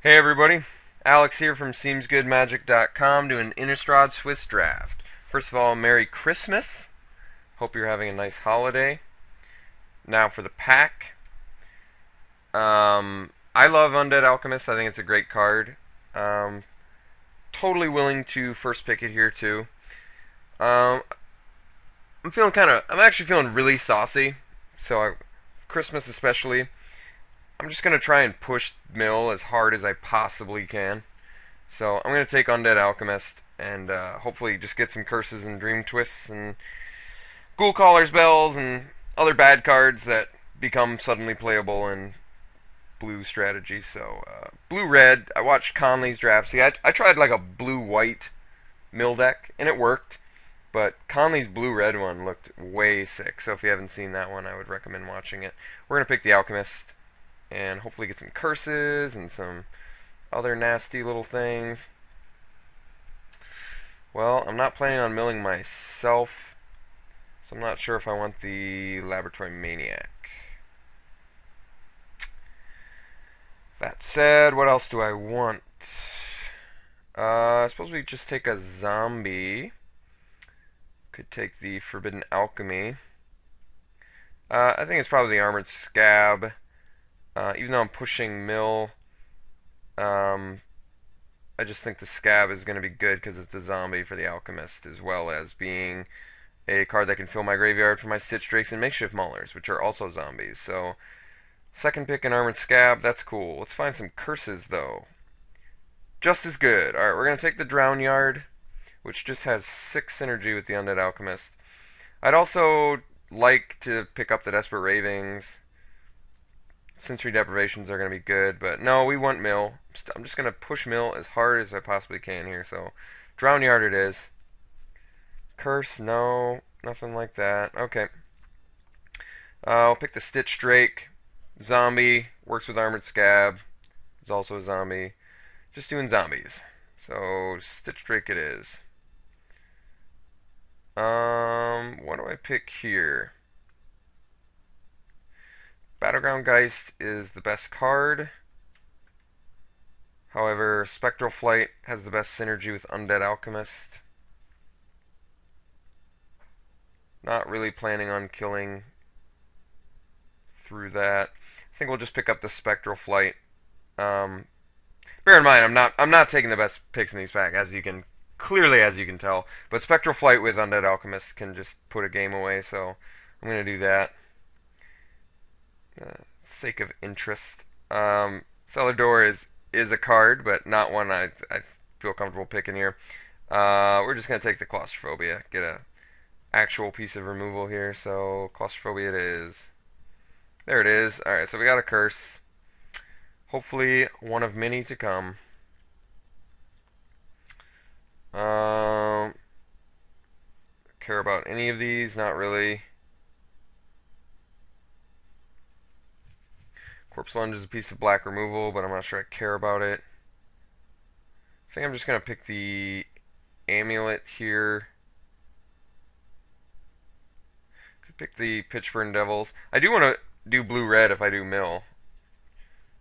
Hey everybody, Alex here from SeemsGoodMagic.com doing Innistrad Swiss Draft. First of all, Merry Christmas. Hope you're having a nice holiday. Now for the pack. I love Undead Alchemist. I think it's a great card. Um, totally willing to first pick it here too. Um, I'm actually feeling really saucy. Christmas especially. I'm just gonna try and push Mill as hard as I possibly can. So I'm gonna take Undead Alchemist and hopefully just get some curses and dream twists and ghoul caller's bells and other bad cards that become suddenly playable in blue strategy. So blue red. I watched Conley's draft. See, I tried like a blue white mill deck and it worked, but Conley's blue red one looked way sick. So if you haven't seen that one, I would recommend watching it. We're gonna pick the Alchemist and hopefully get some curses and some other nasty little things. Well, I'm not planning on milling myself, so I'm not sure if I want the Laboratory Maniac. That said, what else do I want? I suppose we just take a zombie. Could take the Forbidden Alchemy. I think it's probably the Armored Scab. Even though I'm pushing Mill, I just think the Scab is going to be good because it's a zombie for the Alchemist, as well as being a card that can fill my graveyard for my Stitch Drakes and Makeshift Maulers, which are also zombies. So, second pick an Armored Scab, that's cool. Let's find some curses, though. Just as good. Alright, we're going to take the Drown Yard, which just has 6 synergy with the Undead Alchemist. I'd also like to pick up the Desperate Ravings. Sensory Deprivations are going to be good, but no, we want Mill. I'm just going to push Mill as hard as I possibly can here, so Drown Yard it is. Curse, no, nothing like that. Okay. I'll pick the Stitch Drake. Zombie, works with Armored Scab. It's also a zombie. Just doing zombies. So, Stitch Drake it is. What do I pick here? Battleground Geist is the best card. However, Spectral Flight has the best synergy with Undead Alchemist. Not really planning on killing through that. I think we'll just pick up the Spectral Flight. Bear in mind, I'm not taking the best picks in these packs, as you can tell. But Spectral Flight with Undead Alchemist can just put a game away, so I'm gonna do that. Sake of interest. Cellar Door is a card, but not one I feel comfortable picking here. We're just gonna take the Claustrophobia, get a actual piece of removal here. So Claustrophobia it is. There it is. All right, so we got a curse. Hopefully one of many to come. Care about any of these? Not really. Corpse Lunge is a piece of black removal, but I'm not sure I care about it. I think I'm just going to pick the Amulet here. Could pick the Pitchburn Devils. I do want to do blue-red if I do Mill,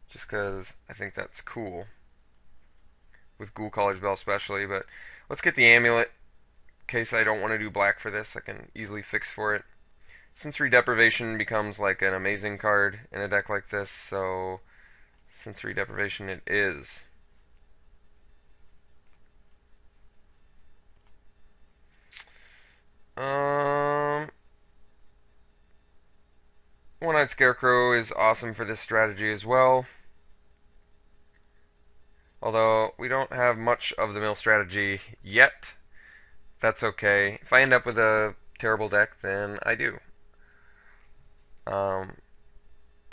just because I think that's cool. With Ghoul Caller's Bell especially, but let's get the Amulet. In case I don't want to do black for this, I can easily fix for it. Sensory Deprivation becomes like an amazing card in a deck like this, so Sensory Deprivation it is. One-Eyed Scarecrow is awesome for this strategy as well. Although we don't have much of the mill strategy yet. That's okay. If I end up with a terrible deck, then I do.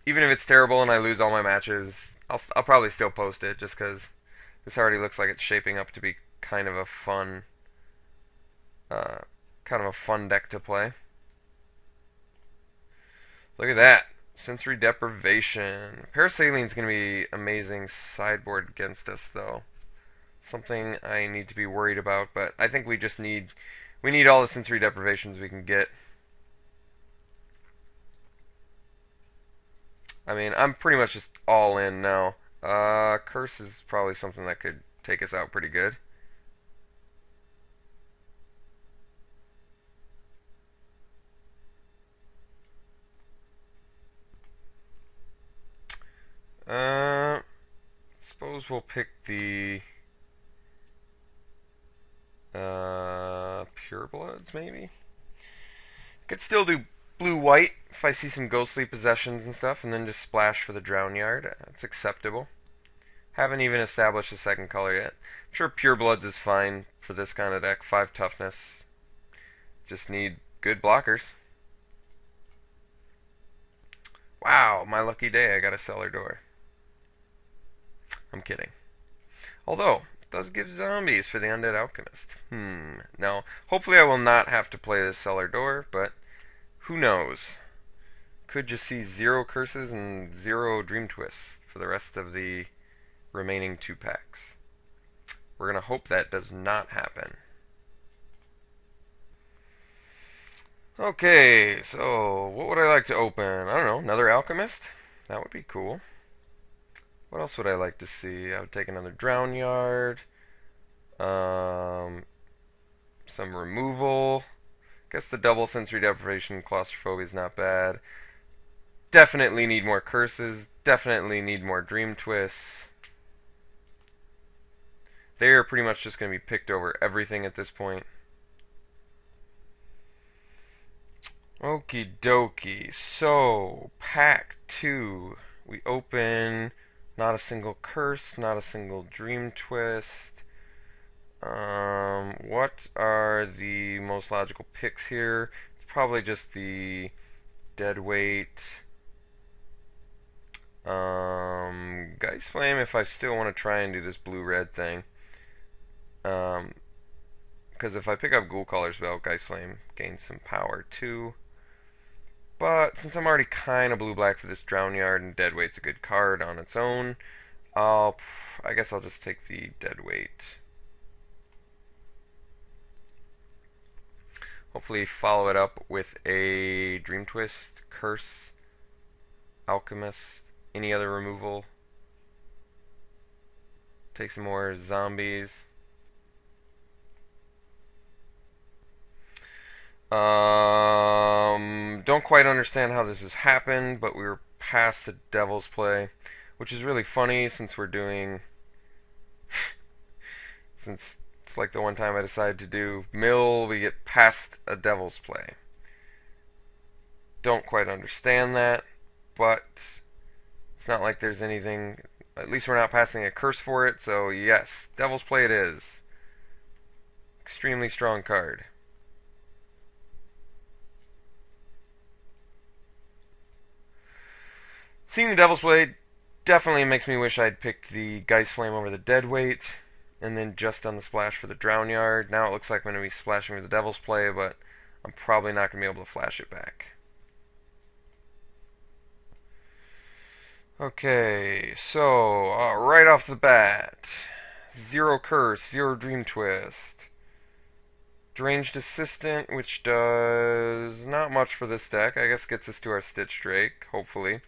Even if it's terrible and I lose all my matches, I'll probably still post it just because this already looks like it's shaping up to be kind of a fun deck to play. Look at that. Sensory Deprivation. Parasaline's going to be amazing sideboard against us, though. Something I need to be worried about, but I think we need all the sensory deprivations we can get. I mean, I'm pretty much just all in now. Curse is probably something that could take us out pretty good. Uh, suppose we'll pick the Purebloods, maybe? Could still do blue-white if I see some ghostly possessions and stuff, and then just splash for the Drown Yard. That's acceptable. Haven't even established a second color yet. I'm sure Purebloods is fine for this kind of deck. 5 toughness. Just need good blockers. Wow, my lucky day, I got a cellar door. I'm kidding. Although, it does give zombies for the Undead Alchemist. Now, hopefully I will not have to play this cellar door, but who knows? Could just see 0 curses and 0 dream twists for the rest of the remaining 2 packs. We're going to hope that does not happen. Okay, so what would I like to open? I don't know, another Alchemist? That would be cool. What else would I like to see? I would take another Drown Yard. Some removal. Guess the double sensory deprivation claustrophobia is not bad. Definitely need more curses. Definitely need more dream twists. They are pretty much just going to be picked over everything at this point. Okie dokie. So, pack 2. We open not a single curse, not a single dream twist. What are the most logical picks here? It's probably just the deadweight. Geist Flame if I still want to try and do this blue-red thing. Because if I pick up Ghoul Caller's Bell, Geist Flame gains some power too. But since I'm already kind of blue-black for this Drown Yard and Deadweight's a good card on its own, I guess I'll just take the Deadweight. Hopefully follow it up with a Dream Twist, Curse, Alchemist, any other removal. Take some more zombies. Don't quite understand how this has happened, but we were past the Devil's Play, which is really funny since we're doing... since it's like the one time I decided to do Mill, we get past a Devil's Play. Don't quite understand that, but it's not like there's anything... At least we're not passing a curse for it, so yes, Devil's Play it is. Extremely strong card. Seeing the Devil's Blade definitely makes me wish I'd picked the Geist Flame over the Deadweight, and then just done the splash for the Drown Yard. Now it looks like I'm going to be splashing for the Devil's Play, but I'm probably not going to be able to flash it back. Okay, so right off the bat, 0 Curse, 0 Dream Twist. Deranged Assistant, which does not much for this deck. I guess gets us to our Stitch Drake, hopefully.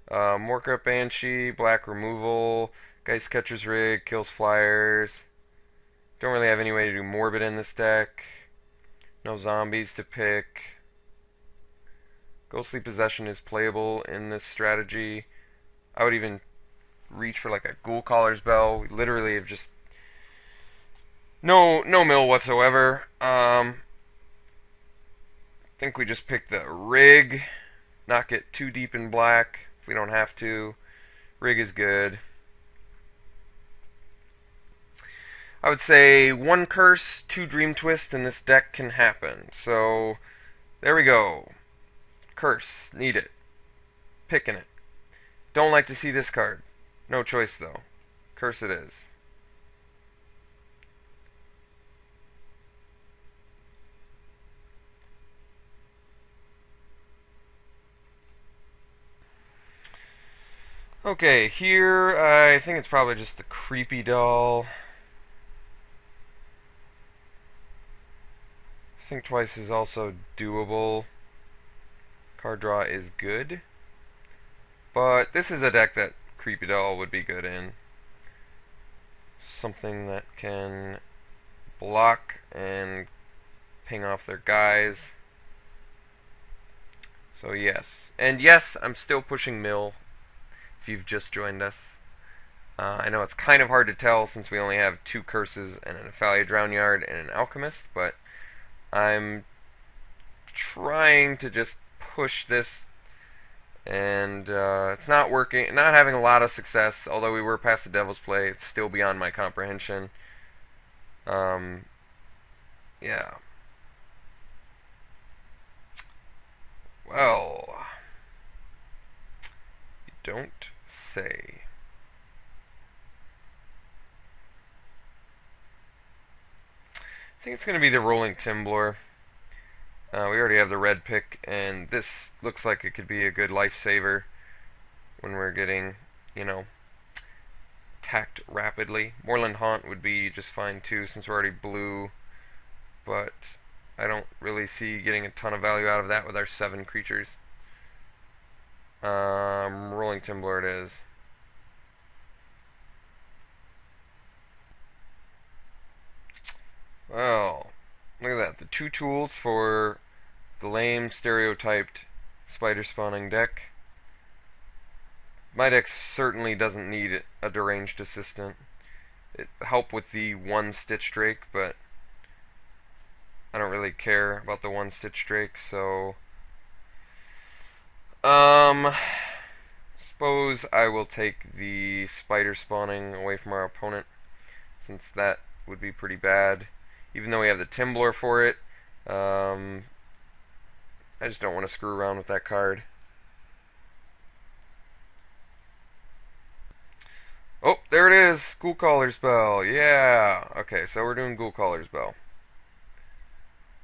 Morka Banshee, Black Removal, Geist Catcher's Rig, kills flyers. Don't really have any way to do Morbid in this deck. No zombies to pick. Ghostly Possession is playable in this strategy. I would even reach for like a Ghoul Caller's Bell. We literally have just no mill whatsoever. I think we just pick the Rig, not get too deep in black if we don't have to. Rig is good. I would say 1 Curse, 2 Dream Twist, and this deck can happen. So, there we go. Curse, need it. Picking it. Don't like to see this card. No choice though. Curse it is. Okay, here I think it's probably just the Creepy Doll. Think Twice is also doable. Card draw is good. But this is a deck that Creepy Doll would be good in. Something that can block and ping off their guys. So yes. And yes, I'm still pushing Mill if you've just joined us. I know it's kind of hard to tell since we only have 2 curses and an Athalia Drownyard and an Alchemist, but I'm trying to just push this, and it's not working, not having a lot of success. Although we were past the Devil's Play, it's still beyond my comprehension. Yeah. Well, you don't say. I think it's going to be the Rolling Timblor. We already have the red pick, and this looks like it could be a good lifesaver when we're getting, you know, attacked rapidly. Moorland Haunt would be just fine too, since we're already blue, but I don't really see getting a ton of value out of that with our 7 creatures. Rolling Timblor it is. Well, look at that. The 2 tools for the lame, stereotyped spider spawning deck. My deck certainly doesn't need a deranged assistant. It help with the 1 Stitch Drake, but I don't really care about the 1 Stitch Drake, so suppose I will take the spider spawning away from our opponent, since that would be pretty bad. Even though we have the Timblor for it, I just don't want to screw around with that card. Oh, there it is! Ghoulcaller's Bell. Yeah! Okay, so we're doing Ghoulcaller's Bell.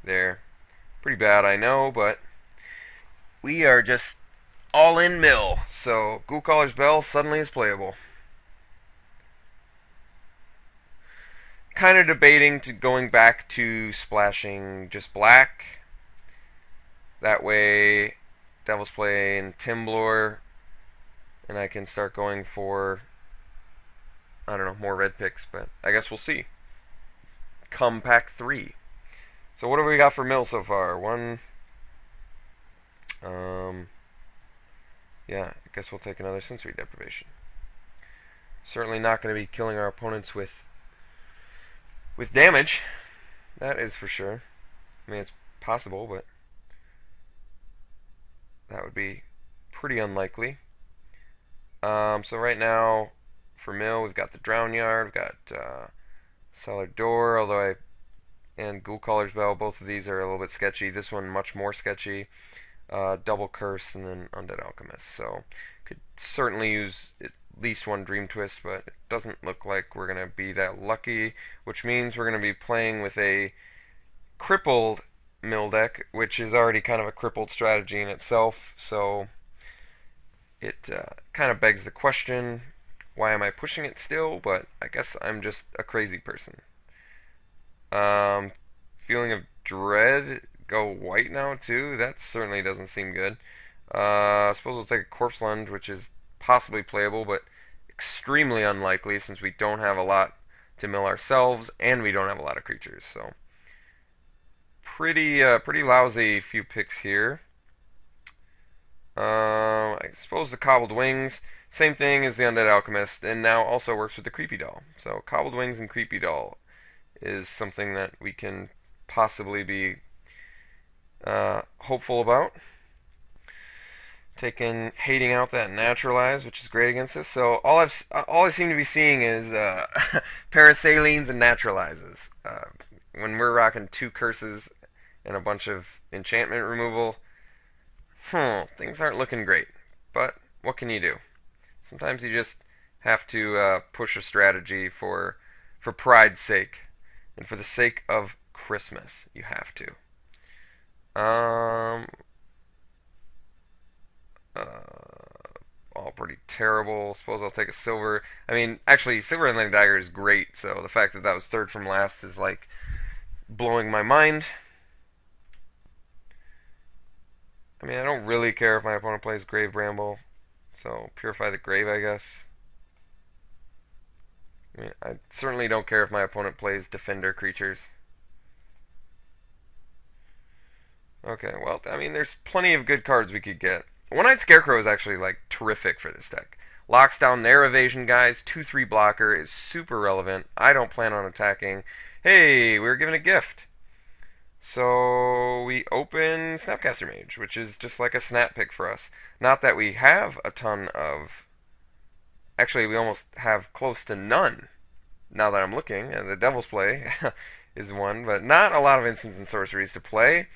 There. Pretty bad, I know, but we are just all in mill. So Ghoulcaller's Bell suddenly is playable. Kind of debating to going back to splashing just black. That way, Devil's Play and Timblor, and I can start going for, I don't know, more red picks, but I guess we'll see. Come pack 3. So what have we got for mill so far? Yeah, I guess we'll take another sensory deprivation. Certainly not going to be killing our opponents with damage. That is for sure. I mean, it's possible, but that would be pretty unlikely. So right now, for mill, we've got the Drownyard, we've got Cellar Door, and Ghoulcaller's Bell. Both of these are a little bit sketchy. This one much more sketchy. Double Curse, and then Undead Alchemist. So could certainly use at least 1 Dream Twist, but it doesn't look like we're going to be that lucky, which means we're going to be playing with a crippled mill deck, which is already kind of a crippled strategy in itself. So it kind of begs the question, why am I pushing it still? But I guess I'm just a crazy person. Feeling of Dread, go white now too? That certainly doesn't seem good. I suppose we'll take a Corpse Lunge, which is possibly playable, but extremely unlikely since we don't have a lot to mill ourselves, and we don't have a lot of creatures. So pretty lousy few picks here. I suppose the Cobbled Wings, same thing as the Undead Alchemist, and now also works with the Creepy Doll. So Cobbled Wings and Creepy Doll is something that we can possibly be hopeful about. Hating out that Naturalize, which is great against us. So all I seem to be seeing is Parasalines and Naturalizes. When we're rocking 2 curses and a bunch of enchantment removal, things aren't looking great. But what can you do? Sometimes you just have to push a strategy for pride's sake, and for the sake of Christmas, you have to. All pretty terrible. Suppose I'll take a silver. I mean, actually, Silver Inland Dagger is great, so the fact that that was 3rd from last is, like, blowing my mind. I mean, I don't really care if my opponent plays Grave Bramble, so Purify the Grave, I guess. I mean, I certainly don't care if my opponent plays defender creatures. Okay, well, I mean, there's plenty of good cards we could get. One-Eyed Scarecrow is actually, like, terrific for this deck. Locks down their evasion guys, 2/3 blocker is super relevant. I don't plan on attacking. Hey, we were given a gift. So we open Snapcaster Mage, which is just like a snap pick for us. Not that we have a ton of... Actually, we almost have close to none, now that I'm looking. And the Devil's Play is one, but not a lot of instants and sorceries to play.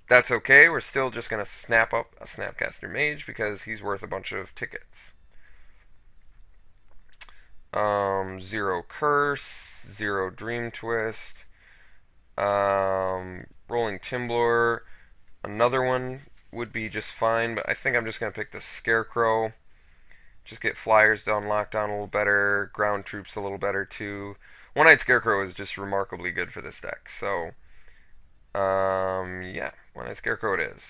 That's okay. We're still just going to snap up a Snapcaster Mage because he's worth a bunch of tickets. Zero Curse, zero Dream Twist, Rolling Timblor, another one would be just fine, but I think I'm just going to pick the Scarecrow. Just get flyers done, lockdown a little better, ground troops a little better too. One-Eyed Scarecrow is just remarkably good for this deck, so yeah, One-Eyed Scarecrow it is.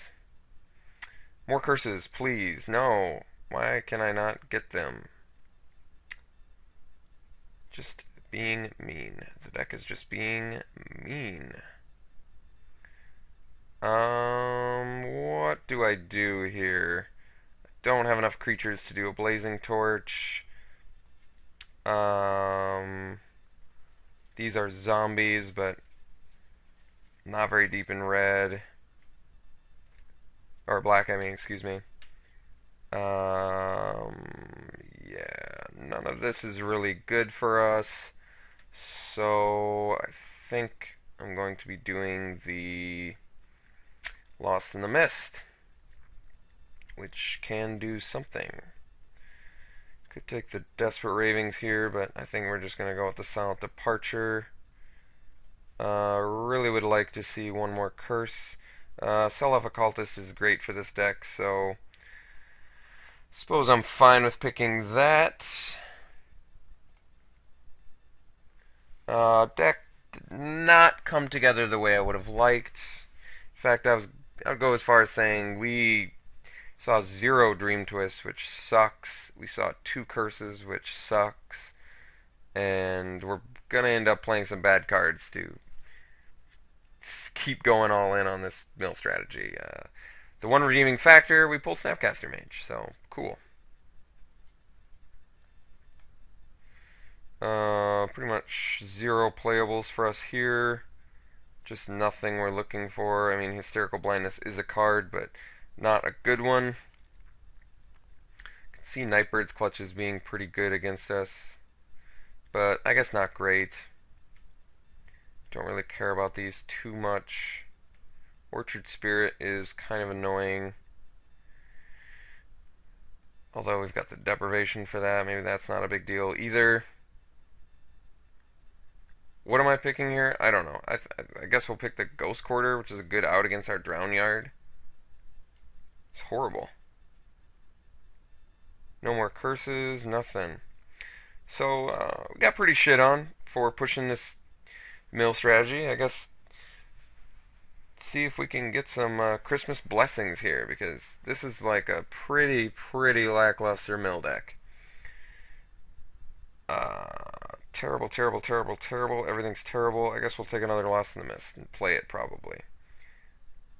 More curses, please. No. Why can I not get them? Just being mean. The deck is just being mean. What do I do here? I don't have enough creatures to do a Blazing Torch. These are zombies, but not very deep in red. Or black, I mean, excuse me. Yeah, none of this is really good for us. So I think I'm going to be doing the Lost in the Mist, which can do something. Could take the Desperate Ravings here, but I think we're just going to go with the Silent Departure. Really would like to see one more curse. Sell-Off Occultist is great for this deck, so suppose I'm fine with picking that. Deck did not come together the way I would have liked. In fact, I'd go as far as saying we saw zero Dream Twist, which sucks. We saw two Curses, which sucks. And we're gonna end up playing some bad cards to keep going all in on this mill strategy. The one redeeming factor, we pulled Snapcaster Mage, so cool. Pretty much zero playables for us here. Just nothing we're looking for. I mean, Hysterical Blindness is a card, but not a good one. Can see Nightbird's Clutches being pretty good against us, but I guess not great. Don't really care about these too much. Orchard Spirit is kind of annoying. Although we've got the deprivation for that, maybe that's not a big deal either. What am I picking here? I don't know. I guess we'll pick the Ghost Quarter, which is a good out against our Drown Yard. It's horrible. No more curses, nothing. So, we got pretty shit on for pushing this mill strategy. I guess see if we can get some Christmas blessings here, because this is like a pretty lackluster mill deck. Terrible, terrible, terrible, terrible. Everything's terrible. I guess we'll take another Lost in the Mist and play it probably.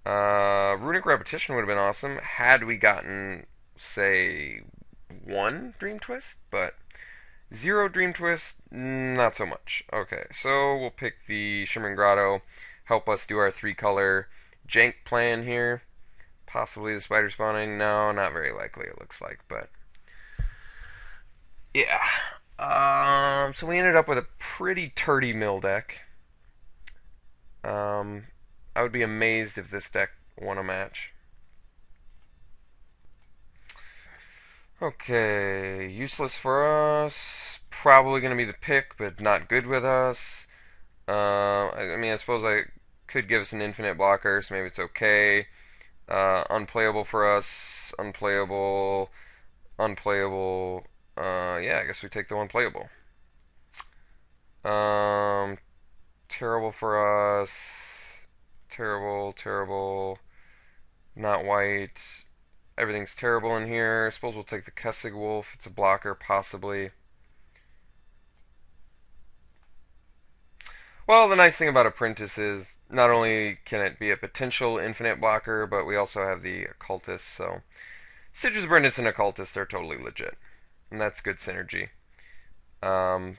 Runic Repetition would have been awesome had we gotten, say, one Dream Twist, but zero Dream Twist, not so much. Okay, so we'll pick the Shimmering Grotto, help us do our 3-color jank plan here. Possibly the Spider Spawning. No, not very likely it looks like, but yeah. So we ended up with a pretty turdy mill deck. I would be amazed if this deck won a match. Okay, useless for us. Probably going to be the pick, but not good with us. I mean, I suppose I could give us an infinite blocker, so maybe it's okay. Unplayable for us. Unplayable. Unplayable. Yeah, I guess we take the one playable. Terrible for us. Terrible, terrible. Not white. Everything's terrible in here. I suppose we'll take the Kessig Wolf. It's a blocker, possibly. Well, the nice thing about Apprentice is not only can it be a potential infinite blocker, but we also have the Occultist, so Siege Apprentice and Occultist are totally legit. And that's good synergy. Um,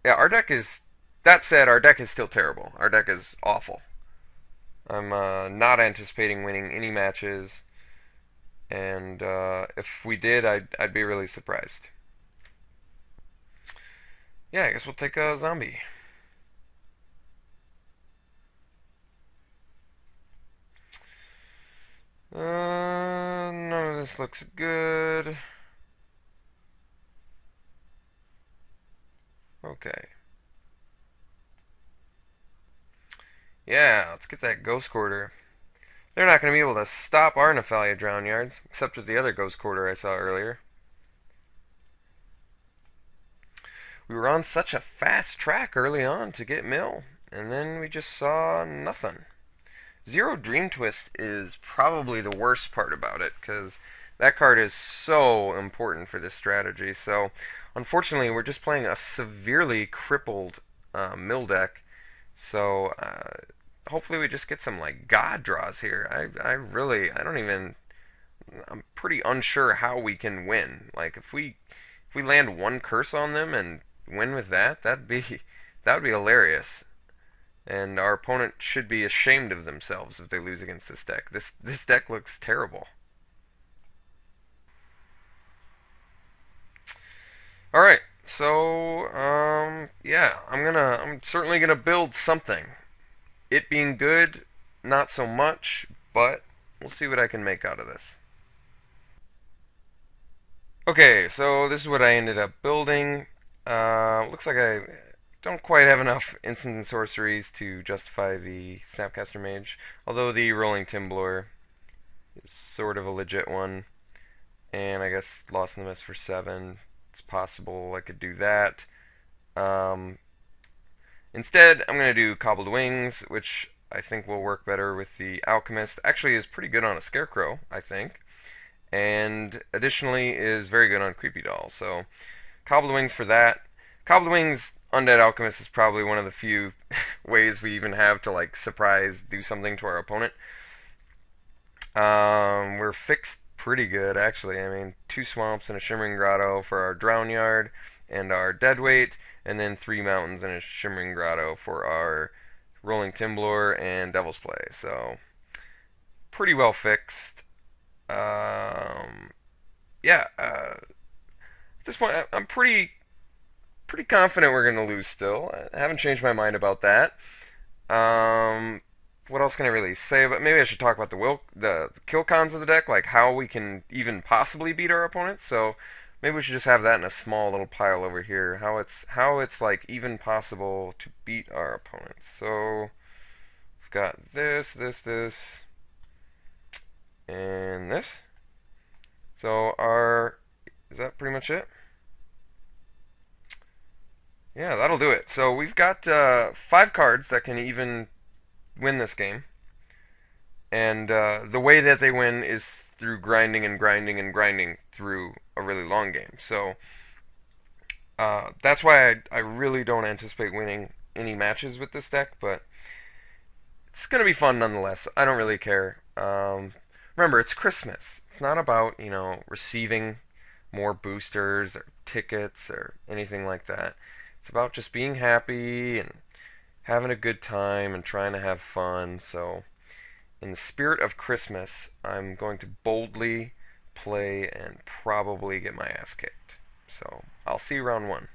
yeah, our deck is. That said, our deck is still terrible. Our deck is awful. I'm not anticipating winning any matches, and if we did, I'd be really surprised. Yeah, I guess we'll take a zombie. None of this looks good. Okay. Yeah, let's get that Ghost Quarter. They're not going to be able to stop our Nephalia Drown Yards, except with the other Ghost Quarter I saw earlier. We were on such a fast track early on to get Mill, and then we just saw nothing. Zero Dream Twist is probably the worst part about it, because that card is so important for this strategy. So, unfortunately, we're just playing a severely crippled Mill deck. So, hopefully we just get some, like, God draws here. I don't even, I'm pretty unsure how we can win. Like, if we land one curse on them and win with that, that would be hilarious. And our opponent should be ashamed of themselves if they lose against this deck. This deck looks terrible. All right, so yeah, I'm certainly gonna build something. It being good, not so much, but we'll see what I can make out of this. Okay, so this is what I ended up building. Looks like I don't quite have enough instant and sorceries to justify the Snapcaster Mage, although the Rolling Timblor is sort of a legit one. And I guess Lost in the Mist for 7. It's possible I could do that. Um, Instead, I'm going to do Cobbled Wings, which I think will work better with the Alchemist. Actually is pretty good on a Scarecrow, I think. And additionally is very good on Creepy Doll. So, Cobbled Wings for that. Cobbled Wings Undead Alchemist is probably one of the few ways we even have to, like, surprise do something to our opponent. We're fixed pretty good, actually. I mean, 2 swamps and a Shimmering Grotto for our Drown Yard and our Deadweight, and then 3 mountains and a Shimmering Grotto for our Rolling Timblor and Devil's Play. So, pretty well fixed. Yeah, at this point, I'm pretty confident we're going to lose still. I haven't changed my mind about that. What else can I really say? But maybe I should talk about the kill cons of the deck, like how we can even possibly beat our opponents. So maybe we should just have that in a small little pile over here. How it's like even possible to beat our opponents. So we've got this, and this. So is that pretty much it? Yeah, that'll do it. So we've got 5 cards that can even win this game. And the way that they win is through grinding and grinding and grinding through a really long game. So that's why I really don't anticipate winning any matches with this deck, but it's going to be fun nonetheless. I don't really care. Remember, it's Christmas. It's not about, receiving more boosters or tickets or anything like that. It's about just being happy and having a good time and trying to have fun. So, in the spirit of Christmas, I'm going to boldly play and probably get my ass kicked. So, I'll see you round 1.